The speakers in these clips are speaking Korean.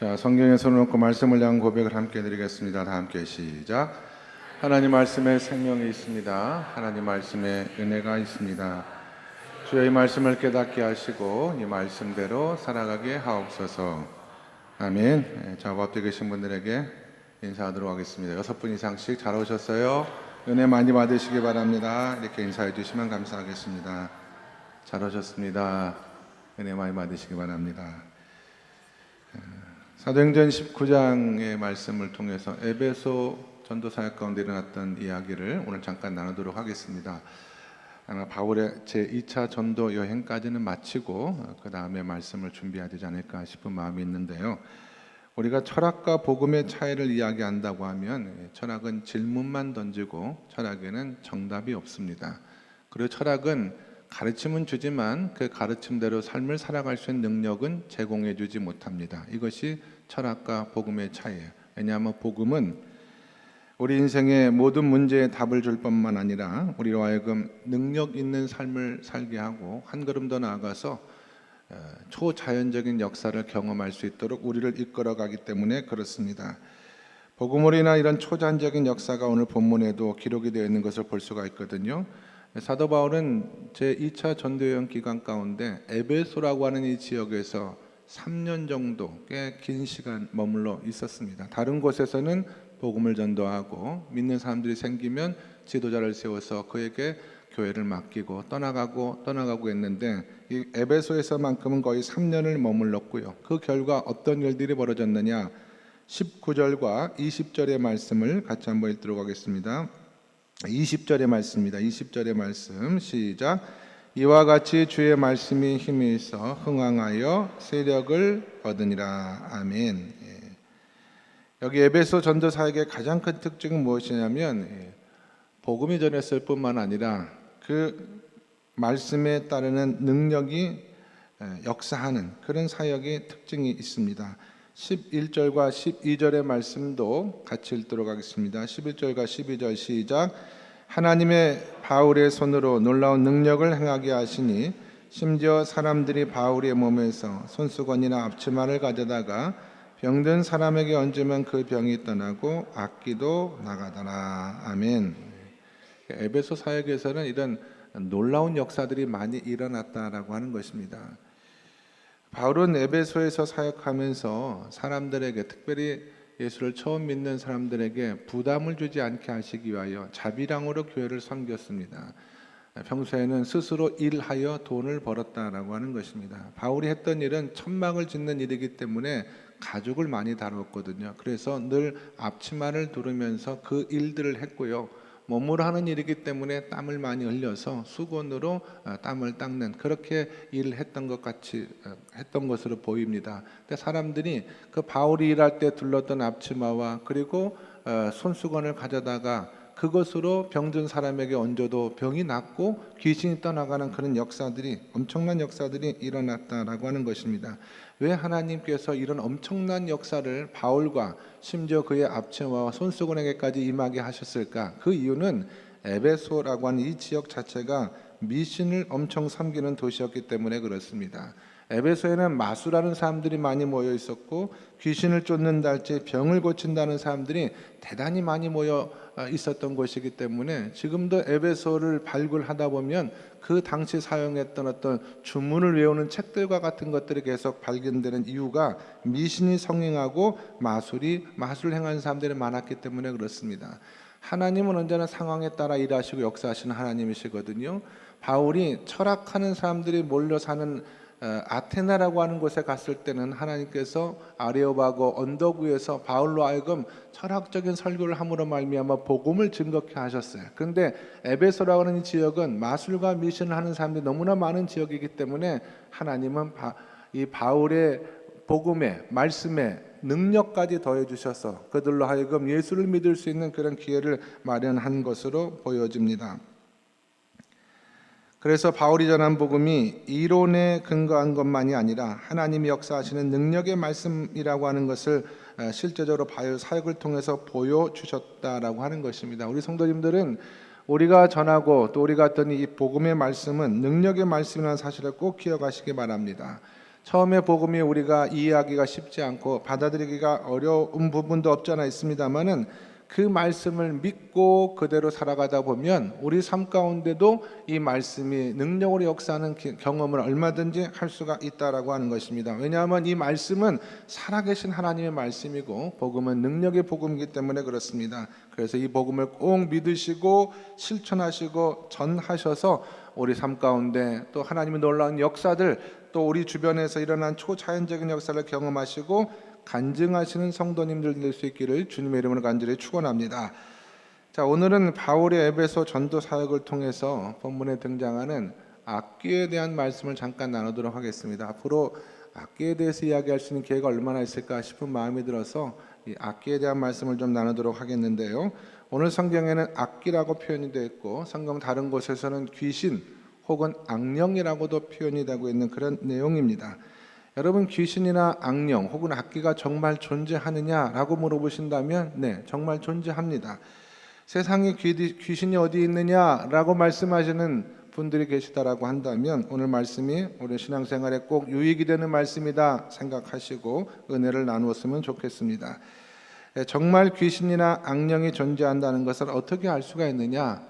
자, 성경에 손을 놓고 말씀을 향한 고백을 함께 드리겠습니다. 다 함께 시작. 하나님 말씀에 생명이 있습니다. 하나님 말씀에 은혜가 있습니다. 주의 이 말씀을 깨닫게 하시고 이 말씀대로 살아가게 하옵소서. 아멘. 자, 앞에 계신 분들에게 인사하도록 하겠습니다. 6분 이상씩 잘 오셨어요. 은혜 많이 받으시기 바랍니다. 이렇게 인사해 주시면 감사하겠습니다. 잘 오셨습니다. 은혜 많이 받으시기 바랍니다. 사도행전 19장의 말씀을 통해서 에베소 전도 사역 가운데 일어났던 이야기를 오늘 잠깐 나누도록 하겠습니다. 아마 바울의 제2차 전도 여행까지는 마치고 그 다음에 말씀을 준비해야 되지 않을까 싶은 마음이 있는데요. 우리가 철학과 복음의 차이를 이야기한다고 하면 철학은 질문만 던지고 철학에는 정답이 없습니다. 그리고 철학은 가르침은 주지만 그 가르침대로 삶을 살아갈 수 있는 능력은 제공해 주지 못합니다. 이것이 철학과 복음의 차이예요. 왜냐하면 복음은 우리 인생의 모든 문제에 답을 줄 뿐만 아니라 우리로 하여금 능력 있는 삶을 살게 하고 한 걸음 더 나아가서 초자연적인 역사를 경험할 수 있도록 우리를 이끌어가기 때문에 그렇습니다. 복음으로 인한 이런 초자연적인 역사가 오늘 본문에도 기록이 되어 있는 것을 볼 수가 있거든요. 사도 바울은 제2차 전도여행 기간 가운데 에베소라고 하는 이 지역에서 3년 정도 꽤 긴 시간 머물러 있었습니다. 다른 곳에서는 복음을 전도하고 믿는 사람들이 생기면 지도자를 세워서 그에게 교회를 맡기고 떠나가고 했는데 이 에베소에서만큼은 거의 3년을 머물렀고요. 그 결과 어떤 일들이 벌어졌느냐? 19절과 20절의 말씀을 같이 한번 읽도록 하겠습니다. 20절의 말씀입니다. 20절의 말씀 시작. 이와 같이 주의 말씀이 힘이 있어 흥왕하여 세력을 얻으니라. 아멘. 여기 에베소 전도 사역의 가장 큰 특징은 무엇이냐면 복음이 전했을 뿐만 아니라 그 말씀에 따르는 능력이 역사하는 그런 사역의 특징이 있습니다. 11절과 12절의 말씀도 같이 읽도록 하겠습니다. 11절과 12절 시작. 하나님의 바울의 손으로 놀라운 능력을 행하게 하시니 심지어 사람들이 바울의 몸에서 손수건이나 앞치마를 가져다가 병든 사람에게 얹으면 그 병이 떠나고 악기도 나가더라. 아멘. 에베소 사역에서는 이런 놀라운 역사들이 많이 일어났다라고 하는 것입니다. 바울은 에베소에서 사역하면서 사람들에게 특별히 예수를 처음 믿는 사람들에게 부담을 주지 않게 하시기 위하여 자비랑으로 교회를 섬겼습니다. 평소에는 스스로 일하여 돈을 벌었다라고 하는 것입니다. 바울이 했던 일은 천막을 짓는 일이기 때문에 가죽을 많이 다뤘거든요. 그래서 늘 앞치마를 두르면서 그 일들을 했고요. 몸으로 하는 일이기 때문에 땀을 많이 흘려서 수건으로 땀을 닦는 그렇게 일을 했던 것 같이 했던 것으로 보입니다. 근데 사람들이 그 바울이 일할 때 둘렀던 앞치마와 그리고 손수건을 가져다가 그것으로 병든 사람에게 얹어도 병이 낫고 귀신이 떠나가는 그런 역사들이 엄청난 역사들이 일어났다라고 하는 것입니다. 왜 하나님께서 이런 엄청난 역사를 바울과 심지어 그의 앞치마와 손수건에게까지 임하게 하셨을까? 그 이유는 에베소라고 하는 이 지역 자체가 미신을 엄청 섬기는 도시였기 때문에 그렇습니다. 에베소에는 마수라는 사람들이 많이 모여 있었고 귀신을 쫓는다 할지 병을 고친다는 사람들이 대단히 많이 모여 있었던 곳이기 때문에 지금도 에베소를 발굴하다 보면 그 당시 사용했던 어떤 주문을 외우는 책들과 같은 것들이 계속 발견되는 이유가 미신이 성행하고 마술을 행하는 사람들이 많았기 때문에 그렇습니다. 하나님은 언제나 상황에 따라 일하시고 역사하시는 하나님이시거든요. 바울이 철학하는 사람들이 몰려 사는 아테나라고 하는 곳에 갔을 때는 하나님께서 아레오바고 언덕 위에서 바울로 하여금 철학적인 설교를 함으로 말미암아 복음을 증거케 하셨어요. 그런데 에베소라고 하는 이 지역은 마술과 미신을 하는 사람들이 너무나 많은 지역이기 때문에 하나님은 이 바울의 복음의 말씀에 능력까지 더해 주셔서 그들로 하여금 예수를 믿을 수 있는 그런 기회를 마련한 것으로 보여집니다. 그래서 바울이 전한 복음이 이론에 근거한 것만이 아니라 하나님이 역사하시는 능력의 말씀이라고 하는 것을 실제적으로 사역을 통해서 보여주셨다라고 하는 것입니다. 우리 성도님들은 우리가 전하고 또 우리가 듣는 이 복음의 말씀은 능력의 말씀이라는 사실을 꼭 기억하시기 바랍니다. 처음에 복음이 우리가 이해하기가 쉽지 않고 받아들이기가 어려운 부분도 없잖아 있습니다만은 그 말씀을 믿고 그대로 살아가다 보면 우리 삶 가운데도 이 말씀이 능력으로 역사하는 경험을 얼마든지 할 수가 있다라고 하는 것입니다. 왜냐하면 이 말씀은 살아계신 하나님의 말씀이고 복음은 능력의 복음이기 때문에 그렇습니다. 그래서 이 복음을 꼭 믿으시고 실천하시고 전하셔서 우리 삶 가운데 또 하나님의 놀라운 역사들, 또 우리 주변에서 일어난 초자연적인 역사를 경험하시고 간증하시는 성도님들 될 수 있기를 주님의 이름으로 간절히 축원합니다. 자, 오늘은 바울의 에베소 전도 사역을 통해서 본문에 등장하는 악기에 대한 말씀을 잠깐 나누도록 하겠습니다. 앞으로 악기에 대해서 이야기할 수 있는 기회가 얼마나 있을까 싶은 마음이 들어서 이 악기에 대한 말씀을 좀 나누도록 하겠는데요. 오늘 성경에는 악기라고 표현이 되어 있고 성경 다른 곳에서는 귀신 혹은 악령이라고도 표현이 되고 있는 그런 내용입니다. 여러분, 귀신이나 악령 혹은 악기가 정말 존재하느냐라고 물어보신다면 네, 정말 존재합니다. 세상에 귀신이 어디 있느냐라고 말씀하시는 분들이 계시다라고 한다면 오늘 말씀이 우리 신앙생활에 꼭 유익이 되는 말씀이다 생각하시고 은혜를 나누었으면 좋겠습니다. 정말 귀신이나 악령이 존재한다는 것을 어떻게 알 수가 있느냐?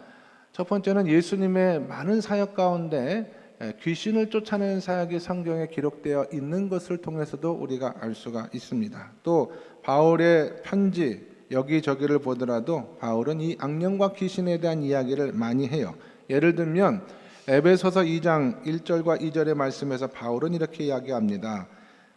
첫 번째는 예수님의 많은 사역 가운데 귀신을 쫓아내는 사역이 성경에 기록되어 있는 것을 통해서도 우리가 알 수가 있습니다. 또 바울의 편지 여기저기를 보더라도 바울은 이 악령과 귀신에 대한 이야기를 많이 해요. 예를 들면 에베소서 2장 1절과 2절의 말씀에서 바울은 이렇게 이야기합니다.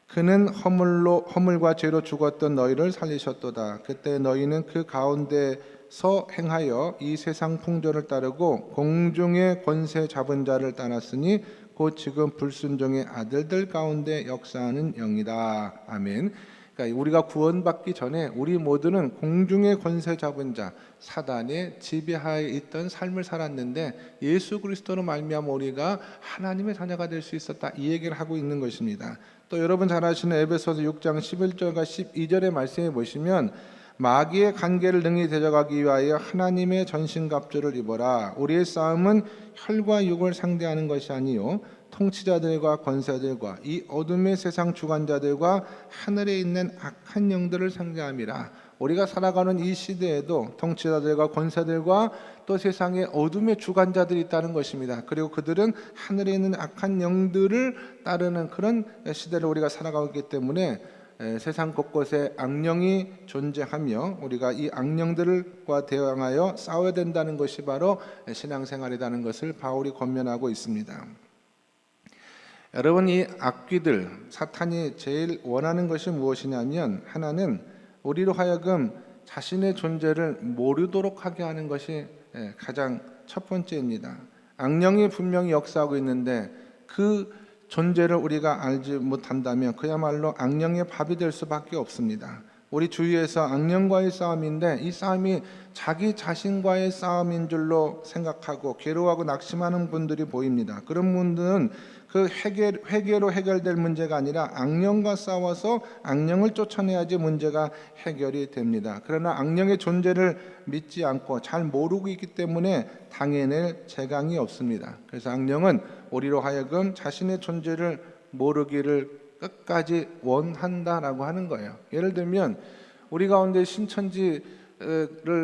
그는 허물과 죄로 죽었던 너희를 살리셨도다. 그때 너희는 그 가운데서 행하여 이 세상 풍조를 따르고 공중의 권세 잡은 자를 따랐으니 곧 지금 불순종의 아들들 가운데 역사하는 영이다. 아멘. 그러니까 우리가 구원받기 전에 우리 모두는 공중의 권세 잡은 자, 사단의 지배하에 있던 삶을 살았는데 예수 그리스도로 말미암아 우리가 하나님의 자녀가 될 수 있었다. 이 얘기를 하고 있는 것입니다. 또 여러분 잘 아시는 에베소서 6장 11절과 12절의 말씀에 보시면 마귀의 관계를 능히 대적하기 위하여 하나님의 전신갑주를 입어라. 우리의 싸움은 혈과 육을 상대하는 것이 아니요 통치자들과 권세들과 이 어둠의 세상 주관자들과 하늘에 있는 악한 영들을 상대함이라. 우리가 살아가는 이 시대에도 통치자들과 권세들과 또 세상의 어둠의 주관자들이 있다는 것입니다. 그리고 그들은 하늘에 있는 악한 영들을 따르는 그런 시대를 우리가 살아가고 있기 때문에 세상 곳곳에 악령이 존재하며 우리가 이 악령들과 대항하여 싸워야 된다는 것이 바로 신앙생활이라는 것을 바울이 권면하고 있습니다. 여러분, 이 악귀들, 사탄이 제일 원하는 것이 무엇이냐면 하나는 우리로 하여금 자신의 존재를 모르도록 하게 하는 것이 가장 첫 번째입니다. 악령이 분명히 역사하고 있는데 그 존재를 우리가 알지 못한다면 그야말로 악령의 밥이 될 수밖에 없습니다. 우리 주위에서 악령과의 싸움인데 이 싸움이 자기 자신과의 싸움인 줄로 생각하고 괴로워하고 낙심하는 분들이 보입니다. 그런 분들은 그 회개로 해결될 문제가 아니라 악령과 싸워서 악령을 쫓아내야지 문제가 해결이 됩니다. 그러나 악령의 존재를 믿지 않고 잘 모르고 있기 때문에 당해낼 재강이 없습니다. 그래서 악령은 우리로 하여금 자신의 존재를 모르기를 끝까지 원한다라고 하는 거예요. 예를 들면 우리 가운데 신천지를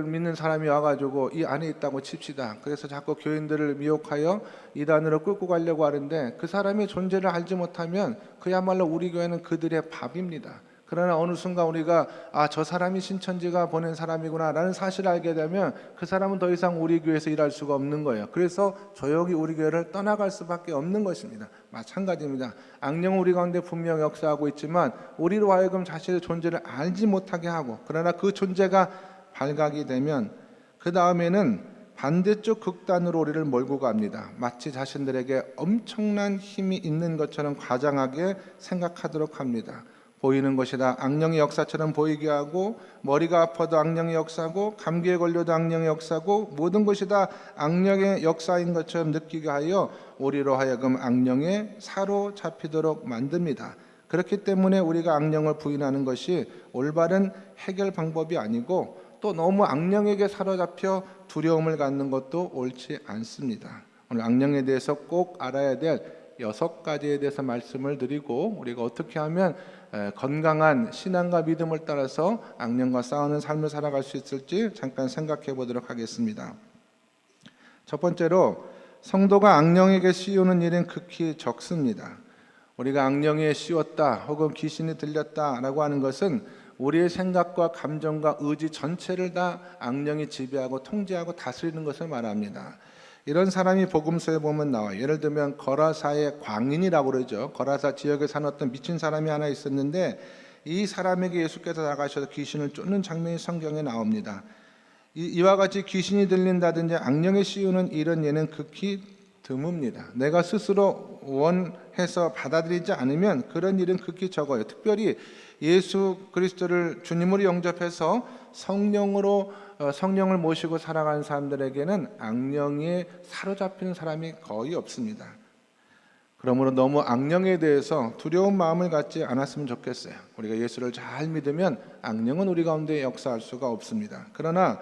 믿는 사람이 와가지고 이 안에 있다고 칩시다. 그래서 자꾸 교인들을 미혹하여 이단으로 끌고 가려고 하는데 그 사람의 존재를 알지 못하면 그야말로 우리 교회는 그들의 밥입니다. 그러나 어느 순간 우리가 저 사람이 신천지가 보낸 사람이구나 라는 사실을 알게 되면 그 사람은 더 이상 우리 교회에서 일할 수가 없는 거예요. 그래서 조용히 우리 교회를 떠나갈 수밖에 없는 것입니다. 마찬가지입니다. 악령은 우리 가운데 분명 역사하고 있지만 우리로 하여금 자신의 존재를 알지 못하게 하고, 그러나 그 존재가 발각이 되면 그 다음에는 반대쪽 극단으로 우리를 몰고 갑니다. 마치 자신들에게 엄청난 힘이 있는 것처럼 과장하게 생각하도록 합니다. 보이는 것이다 악령의 역사처럼 보이게 하고, 머리가 아파도 악령의 역사고, 감기에 걸려도 악령의 역사고, 모든 것이 다 악령의 역사인 것처럼 느끼게 하여 우리로 하여금 악령에 사로잡히도록 만듭니다. 그렇기 때문에 우리가 악령을 부인하는 것이 올바른 해결 방법이 아니고, 또 너무 악령에게 사로잡혀 두려움을 갖는 것도 옳지 않습니다. 오늘 악령에 대해서 꼭 알아야 될 6가지에 대해서 말씀을 드리고 우리가 어떻게 하면 건강한 신앙과 믿음을 따라서 악령과 싸우는 삶을 살아갈 수 있을지 잠깐 생각해 보도록 하겠습니다. 첫 번째로, 성도가 악령에게 씌우는 일은 극히 적습니다. 우리가 악령에 씌웠다 혹은 귀신이 들렸다라고 하는 것은 우리의 생각과 감정과 의지 전체를 다 악령이 지배하고 통제하고 다스리는 것을 말합니다. 이런 사람이 복음서에 보면 나와요. 예를 들면 거라사의 광인이라고 그러죠. 거라사 지역에 사는 어떤 미친 사람이 하나 있었는데 이 사람에게 예수께서 나가셔서 귀신을 쫓는 장면이 성경에 나옵니다. 이와 같이 귀신이 들린다든지 악령에 씌우는 이런 예는 극히 드뭅니다. 내가 스스로 원해서 받아들이지 않으면 그런 일은 극히 적어요. 특별히 예수 그리스도를 주님으로 영접해서 성령을 모시고 살아가는 사람들에게는 악령에 사로잡히는 사람이 거의 없습니다. 그러므로 너무 악령에 대해서 두려운 마음을 갖지 않았으면 좋겠어요. 우리가 예수를 잘 믿으면 악령은 우리 가운데 역사할 수가 없습니다. 그러나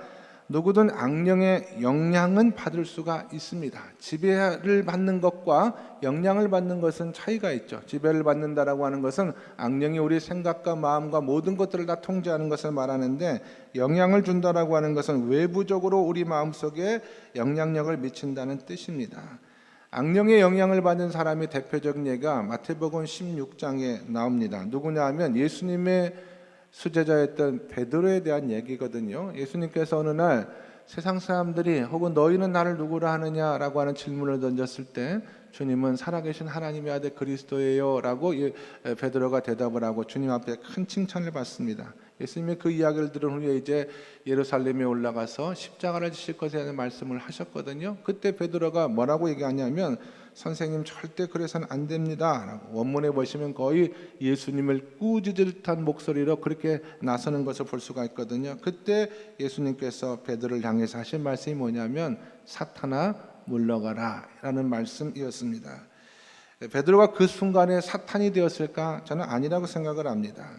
누구든 악령의 영향은 받을 수가 있습니다. 지배를 받는 것과 영향을 받는 것은 차이가 있죠. 지배를 받는다라고 하는 것은 악령이 우리 생각과 마음과 모든 것들을 다 통제하는 것을 말하는데, 영향을 준다라고 하는 것은 외부적으로 우리 마음속에 영향력을 미친다는 뜻입니다. 악령의 영향을 받은 사람의 대표적인 예가 마태복음 16장에 나옵니다. 누구냐 하면 예수님의 수제자였던 베드로에 대한 얘기거든요. 예수님께서 어느 날 세상 사람들이 혹은 너희는 나를 누구라 하느냐라고 하는 질문을 던졌을 때 주님은 살아계신 하나님의 아들 그리스도예요 라고 베드로가 대답을 하고 주님 앞에 큰 칭찬을 받습니다. 예수님이 그 이야기를 들은 후에 이제 예루살렘에 올라가서 십자가를 지실 것에 대한 말씀을 하셨거든요. 그때 베드로가 뭐라고 얘기하냐면, 선생님 절대 그래서는 안 됩니다 라고, 원문에 보시면 거의 예수님을 꾸짖을 듯한 목소리로 그렇게 나서는 것을 볼 수가 있거든요. 그때 예수님께서 베드로를 향해서 하신 말씀이 뭐냐면, 사탄아 물러가라 라는 말씀이었습니다. 베드로가 그 순간에 사탄이 되었을까? 저는 아니라고 생각을 합니다.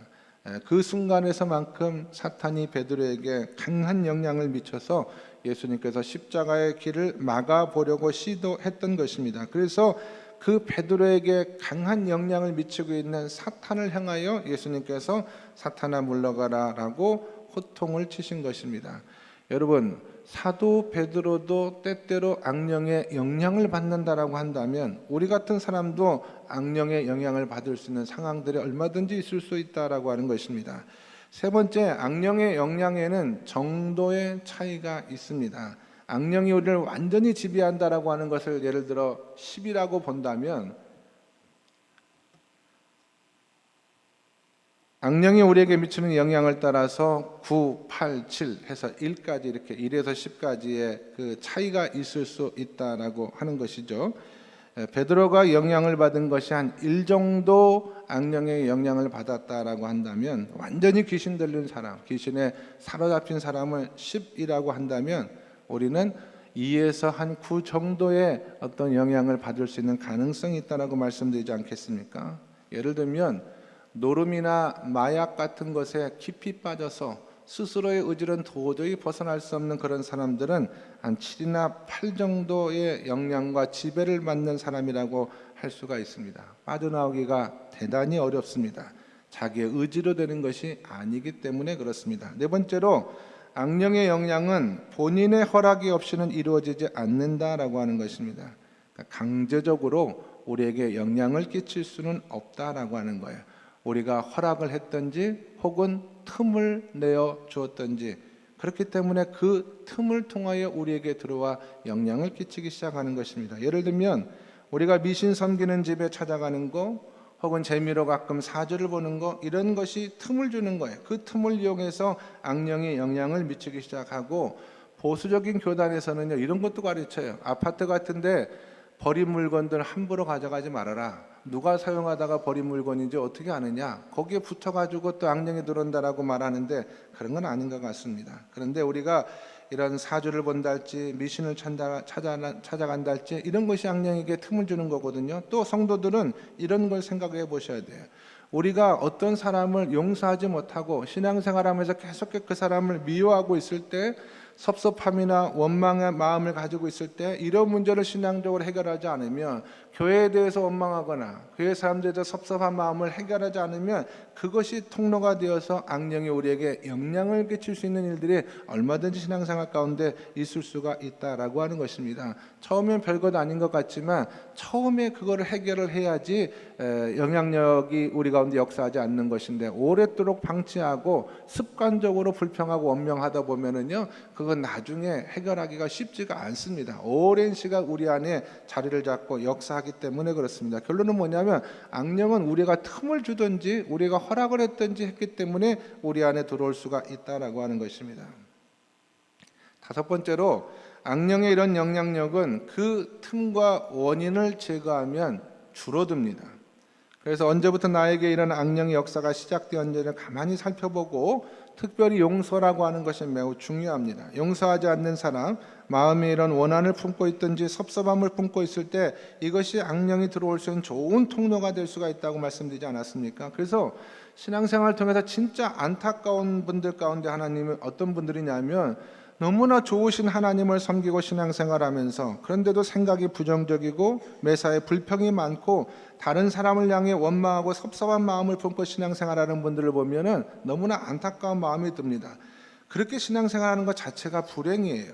그 순간에서만큼 사탄이 베드로에게 강한 영향을 미쳐서 예수님께서 십자가의 길을 막아보려고 시도했던 것입니다. 그래서 그 베드로에게 강한 영향을 미치고 있는 사탄을 향하여 예수님께서 사탄아 물러가라 라고 호통을 치신 것입니다. 여러분, 사도 베드로도 때때로 악령의 영향을 받는다라고 한다면 우리 같은 사람도 악령의 영향을 받을 수 있는 상황들이 얼마든지 있을 수 있다라고 하는 것입니다. 세 번째, 악령의 영향에는 정도의 차이가 있습니다. 악령이 우리를 완전히 지배한다라고 하는 것을 예를 들어 10이라고 본다면, 악령이 우리에게 미치는 영향을 따라서 9, 8, 7 해서 1까지 이렇게 1에서 10까지의 그 차이가 있을 수 있다라고 하는 것이죠. 베드로가 영향을 받은 것이 한 1 정도 악령의 영향을 받았다라고 한다면, 완전히 귀신 들린 사람, 귀신에 사로잡힌 사람을 10이라고 한다면 우리는 2에서 한 9 정도의 어떤 영향을 받을 수 있는 가능성이 있다라고 말씀드리지 않겠습니까? 예를 들면 노름이나 마약 같은 것에 깊이 빠져서 스스로의 의지는 도저히 벗어날 수 없는 그런 사람들은 한 7이나 8 정도의 영향과 지배를 받는 사람이라고 할 수가 있습니다. 빠져나오기가 대단히 어렵습니다. 자기의 의지로 되는 것이 아니기 때문에 그렇습니다. 네 번째로, 악령의 영향은 본인의 허락이 없이는 이루어지지 않는다라고 하는 것입니다. 그러니까 강제적으로 우리에게 영향을 끼칠 수는 없다라고 하는 거예요. 우리가 허락을 했든지 혹은 틈을 내어 주었든지, 그렇기 때문에 그 틈을 통하여 우리에게 들어와 영향을 끼치기 시작하는 것입니다. 예를 들면 우리가 미신 섬기는 집에 찾아가는 거, 혹은 재미로 가끔 사주를 보는 거, 이런 것이 틈을 주는 거예요. 그 틈을 이용해서 악령이 영향을 미치기 시작하고, 보수적인 교단에서는요 이런 것도 가르쳐요. 아파트 같은데 버린 물건들 함부로 가져가지 말아라. 누가 사용하다가 버린 물건인지 어떻게 아느냐? 거기에 붙어가지고 또 악령이 들어온다라고 말하는데 그런 건 아닌 것 같습니다. 그런데 우리가 이런 사주를 본다 할지, 미신을 찾아간다 할지, 이런 것이 악령에게 틈을 주는 거거든요. 또 성도들은 이런 걸 생각해 보셔야 돼요. 우리가 어떤 사람을 용서하지 못하고 신앙생활하면서 계속 그 사람을 미워하고 있을 때 섭섭함이나 원망의 마음을 가지고 있을 때 이런 문제를 신앙적으로 해결하지 않으면, 교회에 대해서 원망하거나 교회 사람들에 대해서 섭섭한 마음을 해결하지 않으면 그것이 통로가 되어서 악령이 우리에게 영향을 끼칠 수 있는 일들이 얼마든지 신앙생활 가운데 있을 수가 있다라고 하는 것입니다. 처음엔 별것 아닌 것 같지만 처음에 그거를 해결을 해야지 영향력이 우리 가운데 역사하지 않는 것인데, 오랫도록 방치하고 습관적으로 불평하고 원명하다 보면은요, 그건 나중에 해결하기가 쉽지가 않습니다. 오랜 시간 우리 안에 자리를 잡고 역사하기 때문에 그렇습니다. 결론은 뭐냐면, 악령은 우리가 틈을 주든지 우리가 허락을 했든지 했기 때문에 우리 안에 들어올 수가 있다라고 하는 것입니다. 다섯 번째로, 악령의 이런 영향력은 그 틈과 원인을 제거하면 줄어듭니다. 그래서 언제부터 나에게 이런 악령의 역사가 시작되었는지를 가만히 살펴보고, 특별히 용서라고 하는 것이 매우 중요합니다. 용서하지 않는 사람, 마음에 이런 원한을 품고 있든지 섭섭함을 품고 있을 때 이것이 악령이 들어올 수 있는 좋은 통로가 될 수가 있다고 말씀드리지 않았습니까? 그래서 신앙생활을 통해서 진짜 안타까운 분들 가운데 하나님은 어떤 분들이냐면, 너무나 좋으신 하나님을 섬기고 신앙생활하면서 그런데도 생각이 부정적이고 매사에 불평이 많고 다른 사람을 향해 원망하고 섭섭한 마음을 품고 신앙생활하는 분들을 보면은 너무나 안타까운 마음이 듭니다. 그렇게 신앙생활하는 것 자체가 불행이에요.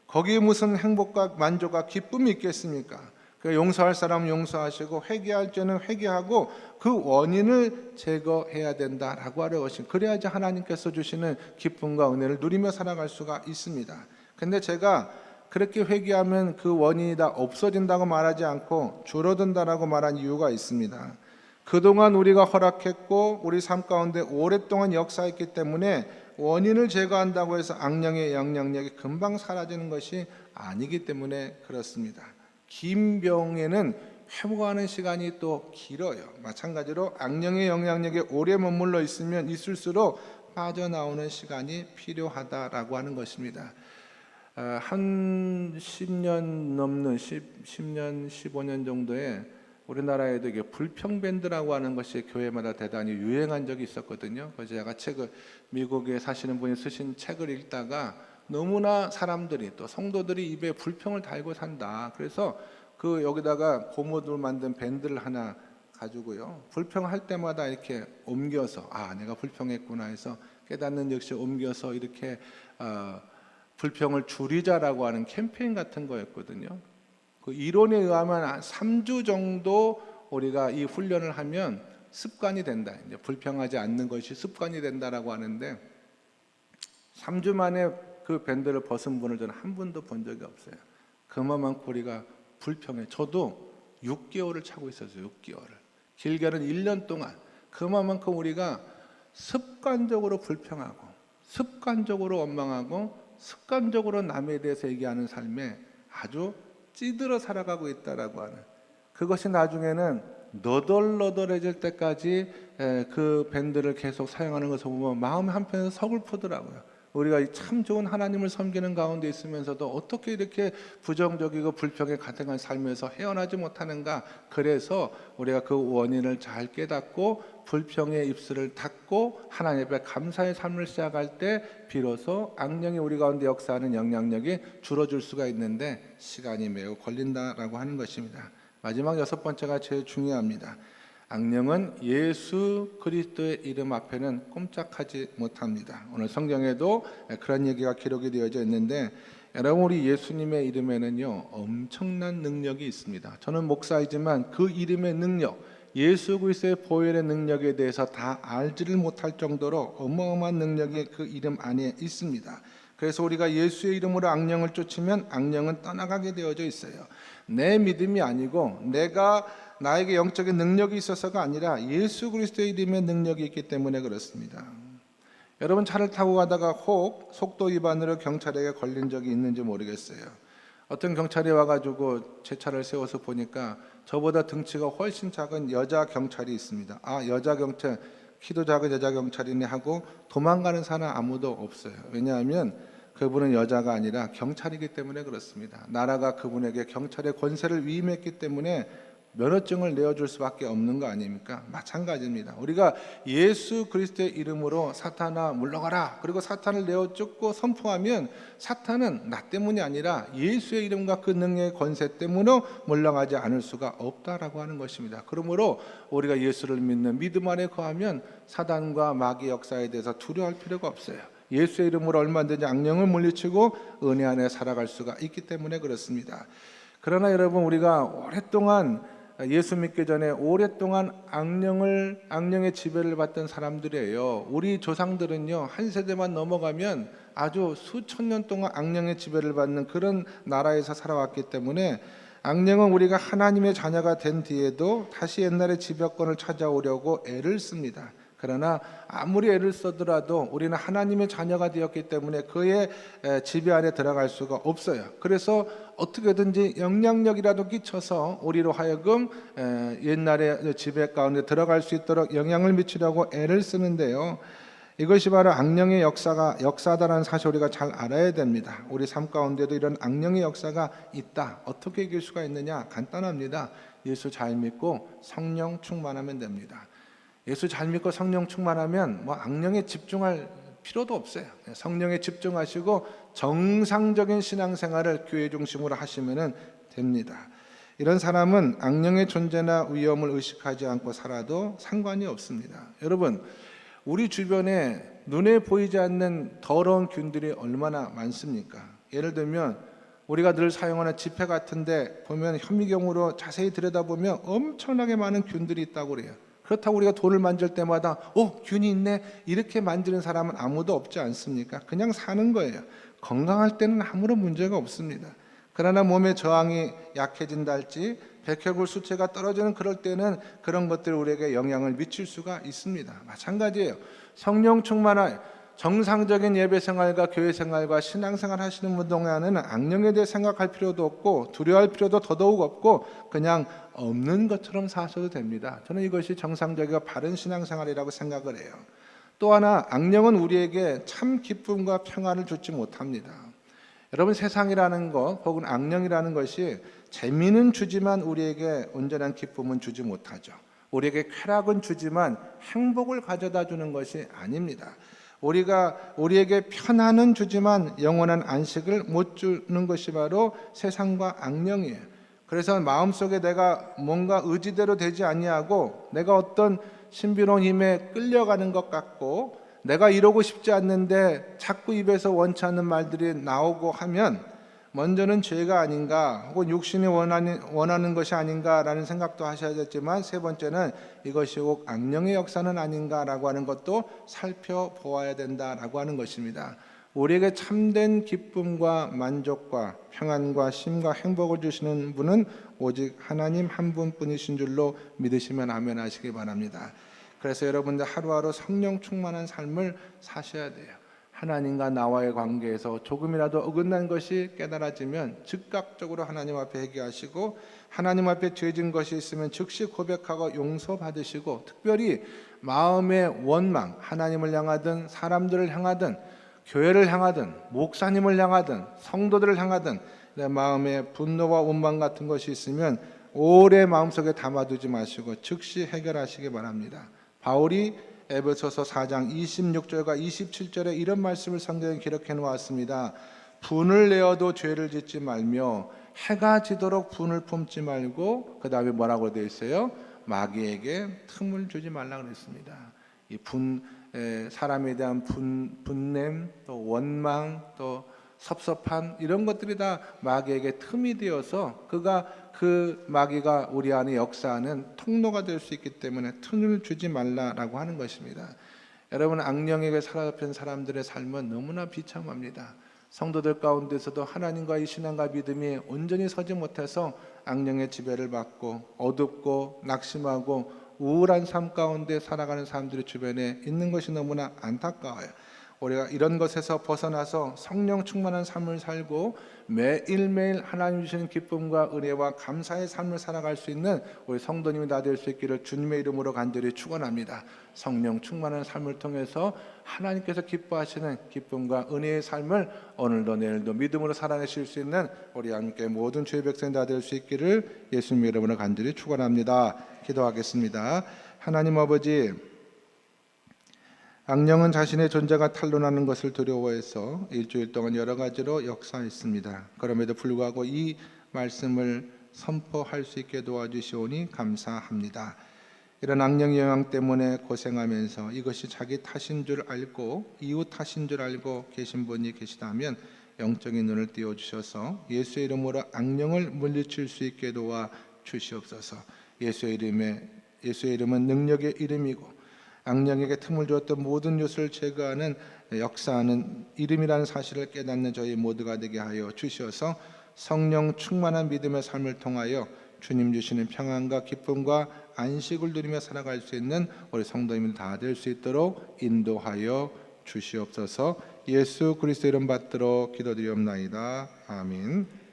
거기에 무슨 행복과 만족과 기쁨이 있겠습니까? 용서할 사람은 용서하시고 회개할 때는 회개하고 그 원인을 제거해야 된다라고 하는 것이, 그래야지 하나님께서 주시는 기쁨과 은혜를 누리며 살아갈 수가 있습니다. 근데 제가 그렇게 회개하면 그 원인이 다 없어진다고 말하지 않고 줄어든다라고 말한 이유가 있습니다. 그동안 우리가 허락했고 우리 삶 가운데 오랫동안 역사했기 때문에 원인을 제거한다고 해서 악령의 영향력이 금방 사라지는 것이 아니기 때문에 그렇습니다. 긴 병에는 회복하는 시간이 또 길어요. 마찬가지로 악령의 영향력에 오래 머물러 있으면 있을수록 빠져나오는 시간이 필요하다라고 하는 것입니다. 한 10년 넘는 10년, 15년 정도에 우리나라에도 이게 불평밴드라고 하는 것이 교회마다 대단히 유행한 적이 있었거든요. 그래서 제가 미국에 사시는 분이 쓰신 책을 읽다가 너무나 사람들이, 또 성도들이 입에 불평을 달고 산다. 그래서 그 여기다가 고무들 만든 밴드를 하나 가지고요, 불평할 때마다 이렇게 옮겨서 내가 불평했구나 해서 깨닫는 역시 옮겨서 이렇게 불평을 줄이자라고 하는 캠페인 같은 거였거든요. 그 이론에 의하면 3주 정도 우리가 이 훈련을 하면 습관이 된다. 이제 불평하지 않는 것이 습관이 된다라고 하는데, 3주 만에 그 밴드를 벗은 분을 저는 한 번도 본 적이 없어요. 그만큼 우리가 불평해. 저도 6개월을 차고 있었어요. 6개월을. 길게는 1년 동안. 그만큼 우리가 습관적으로 불평하고 습관적으로 원망하고 습관적으로 남에 대해서 얘기하는 삶에 아주 찌들어 살아가고 있다라고 하는, 그것이 나중에는 너덜너덜해질 때까지 그 밴드를 계속 사용하는 것을 보면 마음 한편에서 서글프더라고요. 우리가 참 좋은 하나님을 섬기는 가운데 있으면서도 어떻게 이렇게 부정적이고 불평에 가득한 삶에서 헤어나지 못하는가. 그래서 우리가 그 원인을 잘 깨닫고 불평의 입술을 닫고 하나님 앞에 감사의 삶을 시작할 때 비로소 악령이 우리 가운데 역사하는 영향력이 줄어들 수가 있는데 시간이 매우 걸린다라고 하는 것입니다. 마지막 6번째가 제일 중요합니다. 악령은 예수 그리스도의 이름 앞에는 꼼짝하지 못합니다. 오늘 성경에도 그런 얘기가 기록이 되어져 있는데, 여러분, 우리 예수님의 이름에는요 엄청난 능력이 있습니다. 저는 목사이지만 그 이름의 능력, 예수 그리스도의 보혈의 능력에 대해서 다 알지를 못할 정도로 어마어마한 능력이 그 이름 안에 있습니다. 그래서 우리가 예수의 이름으로 악령을 쫓으면 악령은 떠나가게 되어져 있어요. 내 믿음이 아니고 나에게 영적인 능력이 있어서가 아니라 예수 그리스도의 이름의 능력이 있기 때문에 그렇습니다. 여러분, 차를 타고 가다가 혹 속도 위반으로 경찰에게 걸린 적이 있는지 모르겠어요. 어떤 경찰이 와가지고 제 차를 세워서 보니까 저보다 등치가 훨씬 작은 여자 경찰이 있습니다. 여자 경찰, 키도 작은 여자 경찰이네 하고 도망가는 사람 아무도 없어요. 왜냐하면 그분은 여자가 아니라 경찰이기 때문에 그렇습니다. 나라가 그분에게 경찰의 권세를 위임했기 때문에 면허증을 내어줄 수밖에 없는 거 아닙니까? 마찬가지입니다. 우리가 예수 그리스도의 이름으로 사탄아 물러가라, 그리고 사탄을 내어 쫓고 선포하면 사탄은 나 때문이 아니라 예수의 이름과 그 능력의 권세 때문에 물러가지 않을 수가 없다라고 하는 것입니다. 그러므로 우리가 예수를 믿는 믿음 안에 거하면 사단과 마귀 역사에 대해서 두려워할 필요가 없어요. 예수의 이름으로 얼마든지 악령을 물리치고 은혜 안에 살아갈 수가 있기 때문에 그렇습니다. 그러나 여러분, 우리가 오랫동안 예수 믿기 전에 오랫동안 악령의 지배를 받던 사람들이에요. 우리 조상들은요, 한 세대만 넘어가면 아주 수천 년 동안 악령의 지배를 받는 그런 나라에서 살아왔기 때문에 악령은 우리가 하나님의 자녀가 된 뒤에도 다시 옛날의 지배권을 찾아오려고 애를 씁니다. 그러나 아무리 애를 써더라도 우리는 하나님의 자녀가 되었기 때문에 그의 지배 안에 들어갈 수가 없어요. 그래서 어떻게든지 영향력이라도 끼쳐서 우리로 하여금 옛날의 지배 가운데 들어갈 수 있도록 영향을 미치려고 애를 쓰는데요, 이것이 바로 악령의 역사다라는 사실 우리가 잘 알아야 됩니다. 우리 삶 가운데도 이런 악령의 역사가 있다. 어떻게 이길 수가 있느냐? 간단합니다. 예수 잘 믿고 성령 충만하면 됩니다. 예수 잘 믿고 성령 충만하면 악령에 집중할 필요도 없어요. 성령에 집중하시고 정상적인 신앙생활을 교회 중심으로 하시면 됩니다. 이런 사람은 악령의 존재나 위험을 의식하지 않고 살아도 상관이 없습니다. 여러분, 우리 주변에 눈에 보이지 않는 더러운 균들이 얼마나 많습니까? 예를 들면 우리가 늘 사용하는 지폐 같은데 보면 현미경으로 자세히 들여다보면 엄청나게 많은 균들이 있다고 그래요. 그렇다고 우리가 돌을 만질 때마다 균이 있네, 이렇게 만지는 사람은 아무도 없지 않습니까? 그냥 사는 거예요. 건강할 때는 아무런 문제가 없습니다. 그러나 몸의 저항이 약해진다 할지 백혈구 수치가 떨어지는 그럴 때는 그런 것들이 우리에게 영향을 미칠 수가 있습니다. 마찬가지예요. 성령 충만한 정상적인 예배 생활과 교회 생활과 신앙생활 하시는 분 동안은 악령에 대해 생각할 필요도 없고 두려워할 필요도 더더욱 없고 그냥 없는 것처럼 사셔도 됩니다. 저는 이것이 정상적이고 바른 신앙생활이라고 생각을 해요. 또 하나, 악령은 우리에게 참 기쁨과 평안을 주지 못합니다. 여러분, 세상이라는 것 혹은 악령이라는 것이 재미는 주지만 우리에게 온전한 기쁨은 주지 못하죠. 우리에게 쾌락은 주지만 행복을 가져다 주는 것이 아닙니다. 우리에게 편안은 주지만 영원한 안식을 못 주는 것이 바로 세상과 악령이에요. 그래서 마음속에 내가 뭔가 의지대로 되지 아니하고 내가 어떤 신비로운 힘에 끌려가는 것 같고 내가 이러고 싶지 않는데 자꾸 입에서 원치 않는 말들이 나오고 하면 먼저는 죄가 아닌가 혹은 육신이 원하는 것이 아닌가라는 생각도 하셔야겠지만, 세 번째는 이것이 꼭 악령의 역사는 아닌가라고 하는 것도 살펴보아야 된다라고 하는 것입니다. 우리에게 참된 기쁨과 만족과 평안과 쉼과 행복을 주시는 분은 오직 하나님 한 분뿐이신 줄로 믿으시면 아멘 하시기 바랍니다. 그래서 여러분들 하루하루 성령 충만한 삶을 사셔야 돼요. 하나님과 나와의 관계에서 조금이라도 어긋난 것이 깨달아지면 즉각적으로 하나님 앞에 회개하시고, 하나님 앞에 죄진 것이 있으면 즉시 고백하고 용서받으시고, 특별히 마음의 원망, 하나님을 향하든 사람들을 향하든 교회를 향하든 목사님을 향하든 성도들을 향하든 내 마음에 분노와 원망 같은 것이 있으면 오래 마음속에 담아두지 마시고 즉시 해결하시기 바랍니다. 바울이 에베소서 4장 26절과 27절에 이런 말씀을 성경에 기록해 놓았습니다. 분을 내어도 죄를 짓지 말며 해가 지도록 분을 품지 말고, 그 다음에 뭐라고 되어 있어요? 마귀에게 틈을 주지 말라 그랬습니다. 이 사람에 대한 분냄, 또 원망, 또 섭섭한 이런 것들이 다 마귀에게 틈이 되어서 그 마귀가 우리 안에 역사하는 통로가 될 수 있기 때문에 틈을 주지 말라라고 하는 것입니다. 여러분, 악령에게 사로잡힌 사람들의 삶은 너무나 비참합니다. 성도들 가운데서도 하나님과의 신앙과 믿음이 온전히 서지 못해서 악령의 지배를 받고 어둡고 낙심하고 우울한 삶 가운데 살아가는 사람들이 주변에 있는 것이 너무나 안타까워요. 우리가 이런 것에서 벗어나서 성령 충만한 삶을 살고 매일매일 하나님 주시는 기쁨과 은혜와 감사의 삶을 살아갈 수 있는 우리 성도님이 다 될 수 있기를 주님의 이름으로 간절히 축원합니다. 성령 충만한 삶을 통해서 하나님께서 기뻐하시는 기쁨과 은혜의 삶을 오늘도 내일도 믿음으로 살아내실 수 있는 우리 함께 모든 주의 백성이 다 될 수 있기를 예수님의 이름으로 간절히 축원합니다. 기도하겠습니다. 하나님 아버지, 악령은 자신의 존재가 탄로나는 것을 두려워해서 일주일 동안 여러 가지로 역사했습니다. 그럼에도 불구하고 이 말씀을 선포할 수 있게 도와주시오니 감사합니다. 이런 악령의 영향 때문에 고생하면서 이것이 자기 탓인 줄 알고 이웃 탓인 줄 알고 계신 분이 계시다면 영적인 눈을 띄워주셔서 예수의 이름으로 악령을 물리칠 수 있게 도와주시옵소서. 예수의 이름은 능력의 이름이고 악령에게 틈을 주었던 모든 요소를 제거하는 역사하는 이름이라는 사실을 깨닫는 저희 모두가 되게 하여 주시어서 성령 충만한 믿음의 삶을 통하여 주님 주시는 평안과 기쁨과 안식을 누리며 살아갈 수 있는 우리 성도님들 다 될 수 있도록 인도하여 주시옵소서. 예수 그리스도 이름 받들어 기도드리옵나이다. 아멘.